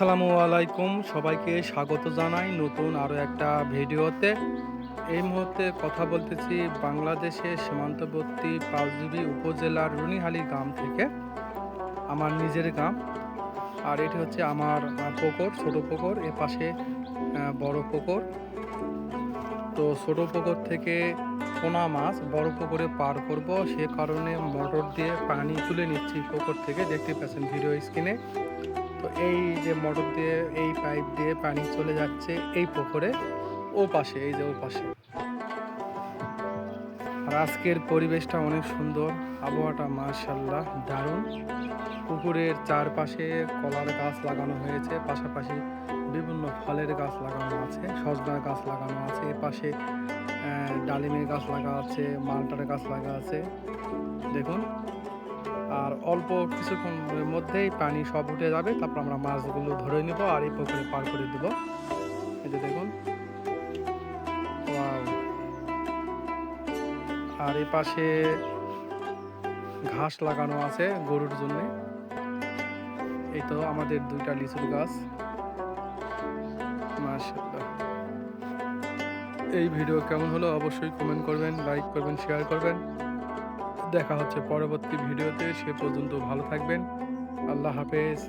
আসসালামু আলাইকুম, সবাইকে স্বাগত জানাই নতুন আরও একটা ভিডিওতে। এই মুহূর্তে কথা বলতেছি বাংলাদেশের সীমান্তবর্তী পাঁচবিবি উপজেলার রুনিহালি গ্রাম থেকে, আমার নিজের গ্রাম। আর এটি হচ্ছে আমার পুকুর, ছোট পুকুর। এ পাশে বড় পুকুর। তো ছোট পুকুর থেকে পোনা মাছ বড় পুকুরে পার করব, সে কারণে মোটর দিয়ে পানি তুলে নিচ্ছি পুকুর থেকে। দেখতে পাচ্ছেন ভিডিও স্ক্রিনে। তো এই যে মোটর দিয়ে এই পাইপ দিয়ে পানি চলে যাচ্ছে এই পুকুরে, ও পাশে, এই যে ও পাশে। আর আজকের পরিবেশটা অনেক সুন্দর, আবহাওয়াটা মাশাআল্লাহ দারুণ। পুকুরের চারপাশে কলার গাছ লাগানো হয়েছে, পাশাপাশি বিভিন্ন ফলের গাছ লাগানো আছে, সজনার গাছ লাগানো আছে, এ পাশে ডালিমের গাছ লাগা আছে, মালটার গাছ লাগা আছে, দেখুন। আর অল্প কিছুক্ষণের মধ্যেই পানি সব উঠে যাবে, তারপর আমরা মাছগুলো ধরে নিব আর এই পুকুরে পার করে দিব। এই যে দেখুন, ওয়াও। আর এই পাশে ঘাস লাগানো আছে গরুর জন্য। এই তো আমাদের দুইটা লিচুর গাছ, মাশাআল্লাহ। এই ভিডিও কেমন হলো অবশ্যই কমেন্ট করবেন, লাইক করবেন, শেয়ার করবেন। দেখা হচ্ছে পরবর্তী ভিডিওতে, সে পর্যন্ত ভালো থাকবেন। আল্লাহ হাফেজ।